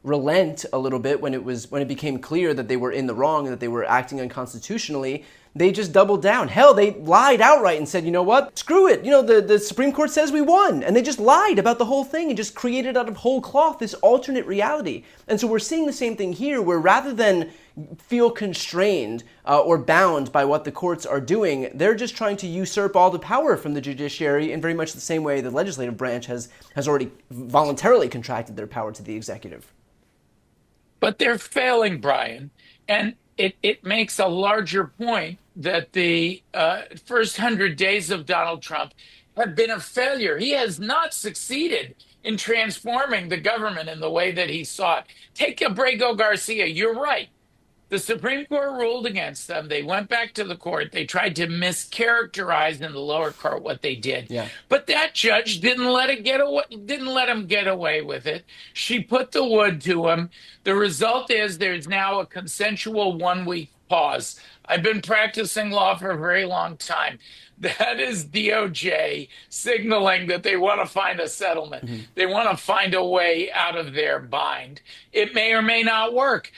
relent a little bit when it became clear that they were in the wrong and that they were acting unconstitutionally. They just doubled down. Hell, they lied outright and said, you know what? Screw it. The Supreme Court says we won. And they just lied about the whole thing and just created out of whole cloth this alternate reality. And so we're seeing the same thing here, where rather than feel constrained or bound by what the courts are doing, they're just trying to usurp all the power from the judiciary in very much the same way the legislative branch has already voluntarily contracted their power to the executive. But they're failing, Brian. And it makes a larger point that the first 100 days of Donald Trump have been a failure. He has not succeeded in transforming the government in the way that he sought. Take Abrego Garcia. You're right. The Supreme Court ruled against them. They went back to the court. They tried to mischaracterize in the lower court what they did. Yeah. But that judge didn't let him get away with it. She put the wood to him. The result is there's now a consensual 1-week pause. I've been practicing law for a very long time. That is DOJ signaling that they want to find a settlement. Mm-hmm. They want to find a way out of their bind. It may or may not work.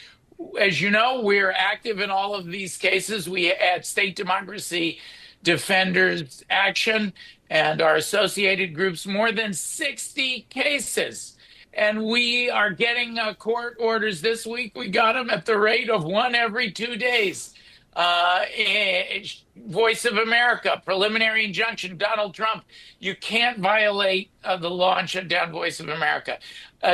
As you know, we're active in all of these cases. We at State Democracy Defenders Action and our associated groups, more than 60 cases. And we are getting court orders this week. We got them at the rate of one every 2 days. Voice of America, preliminary injunction, Donald Trump, you can't violate the law and shut down Voice of America.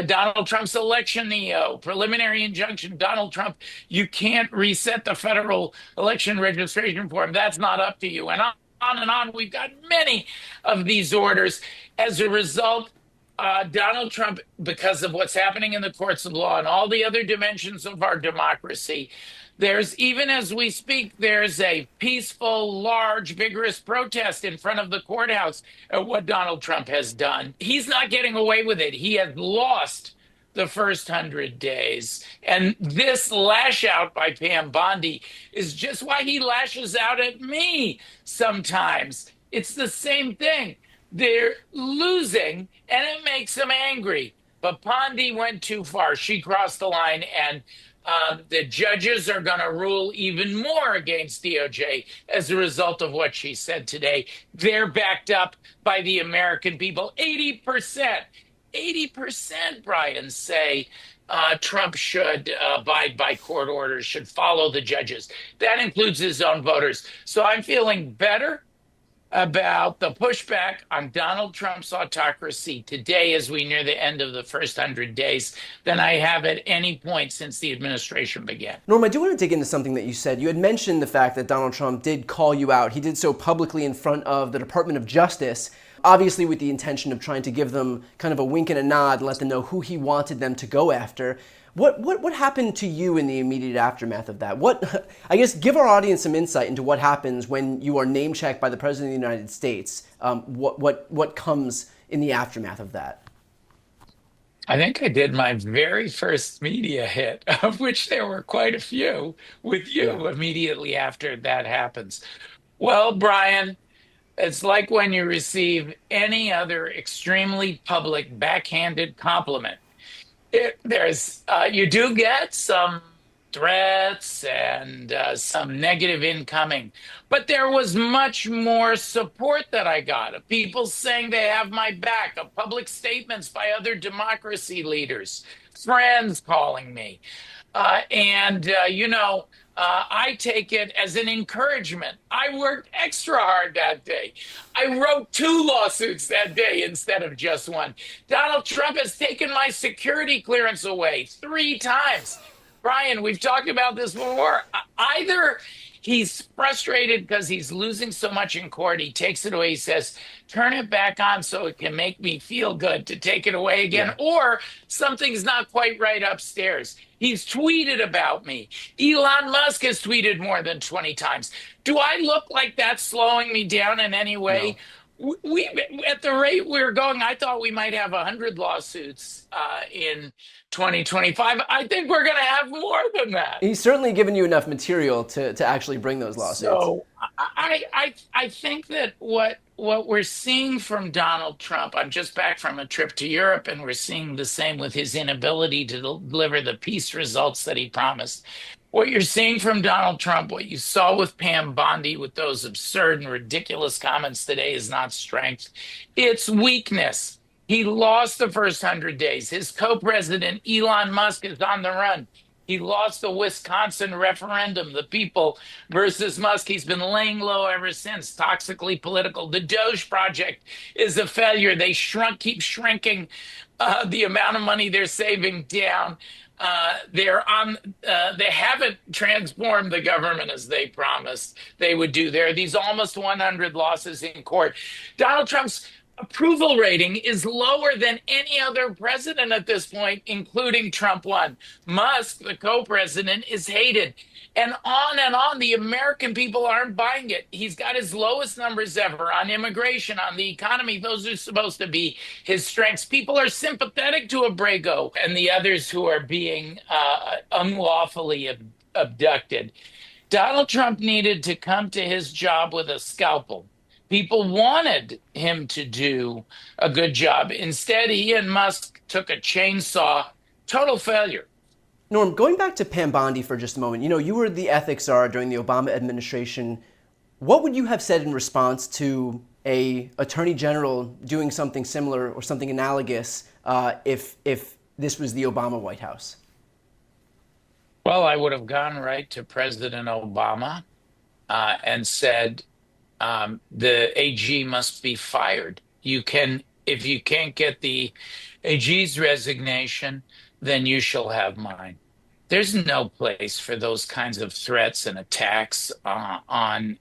Donald Trump's election EO, preliminary injunction, Donald Trump, you can't reset the federal election registration form. That's not up to you. And on and on. We've got many of these orders. As a result, Donald Trump, because of what's happening in the courts of law and all the other dimensions of our democracy, even as we speak, there's a peaceful, large, vigorous protest in front of the courthouse at what Donald Trump has done. He's not getting away with it. He has lost the first 100 days. And this lash out by Pam Bondi is just why he lashes out at me sometimes. It's the same thing. They're losing, and it makes them angry. But Bondi went too far. She crossed the line, and the judges are going to rule even more against DOJ as a result of what she said today. They're backed up by the American people. 80%, Brian, say Trump should abide by court orders, should follow the judges. That includes his own voters. So I'm feeling better about the pushback on Donald Trump's autocracy today as we near the end of the first 100 days than I have at any point since the administration began. Norm, I do want to dig into something that you said. You had mentioned the fact that Donald Trump did call you out. He did so publicly in front of the Department of Justice, obviously with the intention of trying to give them kind of a wink and a nod, let them know who he wanted them to go after. What happened to you in the immediate aftermath of that? I guess give our audience some insight into what happens when you are name checked by the President of the United States. What comes in the aftermath of that? I think I did my very first media hit, of which there were quite a few, with you immediately after that happens. Well, Brian, it's like when you receive any other extremely public backhanded compliment. You do get some threats and some negative incoming, but there was much more support that I got of people saying they have my back, of public statements by other democracy leaders, friends calling me. I take it as an encouragement. I worked extra hard that day. I wrote 2 lawsuits that day instead of just 1. Donald Trump has taken my security clearance away 3 times. Brian, we've talked about this before. Either he's frustrated because he's losing so much in court, he takes it away, he says, turn it back on so it can make me feel good to take it away again, or something's not quite right upstairs. He's tweeted about me. Elon Musk has tweeted more than 20 times. Do I look like that's slowing me down in any way? We at the rate we're going, I thought we might have 100 lawsuits in 2025. I think we're going to have more than that. He's certainly given you enough material to actually bring those lawsuits. So I think that what what we're seeing from Donald Trump, I'm just back from a trip to Europe, and we're seeing the same with his inability to deliver the peace results that he promised. What you're seeing from Donald Trump, what you saw with Pam Bondi with those absurd and ridiculous comments today, is not strength, it's weakness. He lost the first 100 days. His co president, Elon Musk, is on the run. He lost the Wisconsin referendum, the people versus Musk. He's been laying low ever since, toxically political. The Doge project is a failure. They keep shrinking the amount of money they're saving down. They haven't transformed the government as they promised they would do. There are these almost 100 losses in court. Donald Trump's approval rating is lower than any other president at this point, including Trump 1. Musk, the co-president, is hated. And on. The American people aren't buying it. He's got his lowest numbers ever on immigration, on the economy. Those are supposed to be his strengths. People are sympathetic to Abrego and the others who are being unlawfully abducted. Donald Trump needed to come to his job with a scalpel. People wanted him to do a good job. Instead, he and Musk took a chainsaw. Total failure. Norm, going back to Pam Bondi for just a moment, you were the ethics czar during the Obama administration. What would you have said in response to a attorney general doing something similar or something analogous if this was the Obama White House? Well, I would have gone right to President Obama and said, the AG must be fired. If you can't get the AG's resignation, then you shall have mine. There's no place for those kinds of threats and attacks on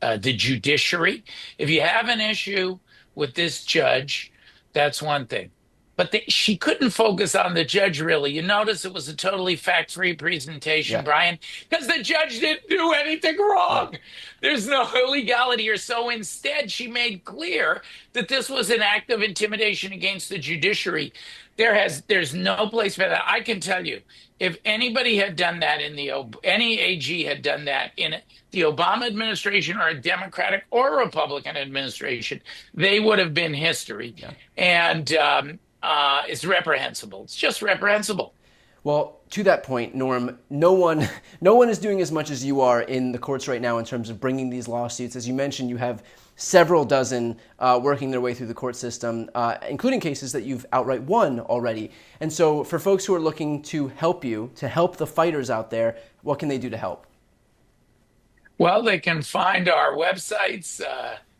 the judiciary. If you have an issue with this judge, that's one thing. But she couldn't focus on the judge, really. You notice it was a totally fact-free presentation, Yeah. Brian, because the judge didn't do anything wrong. Right. There's no illegality or so. Instead, she made clear that this was an act of intimidation against the judiciary. There's no place for that. I can tell you, if anybody had done that any AG had done that in the Obama administration or a Democratic or Republican administration, they would have been history. Yeah. And it's reprehensible. It's just reprehensible. Well, to that point, Norm, no one is doing as much as you are in the courts right now in terms of bringing these lawsuits. As you mentioned, you have several dozen working their way through the court system, including cases that you've outright won already. And so for folks who are looking to help you, to help the fighters out there, what can they do to help? Well, they can find our websites.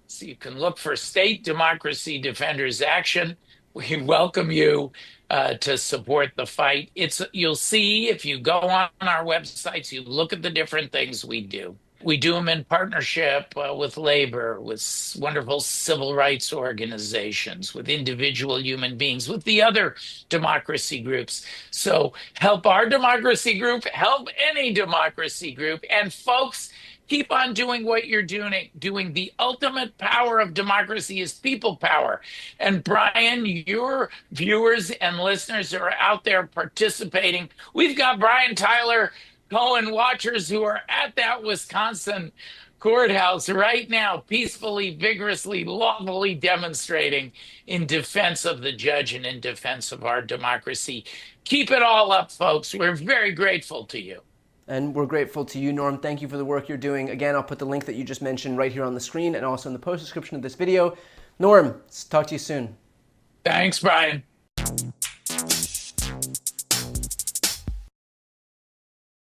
So you can look for State Democracy Defenders Action. We welcome you to support the fight. You'll see if you go on our websites, you look at the different things we do. We do them in partnership with labor, with wonderful civil rights organizations, with individual human beings, with the other democracy groups. So help our democracy group, help any democracy group. And folks, keep on doing what you're doing. The ultimate power of democracy is people power. And Brian, your viewers and listeners are out there participating. We've got Brian Tyler Cohen watchers who are at that Wisconsin courthouse right now, peacefully, vigorously, lawfully demonstrating in defense of the judge and in defense of our democracy. Keep it all up, folks. We're very grateful to you. And we're grateful to you, Norm. Thank you for the work you're doing. Again, I'll put the link that you just mentioned right here on the screen and also in the post description of this video. Norm, talk to you soon. Thanks, Brian.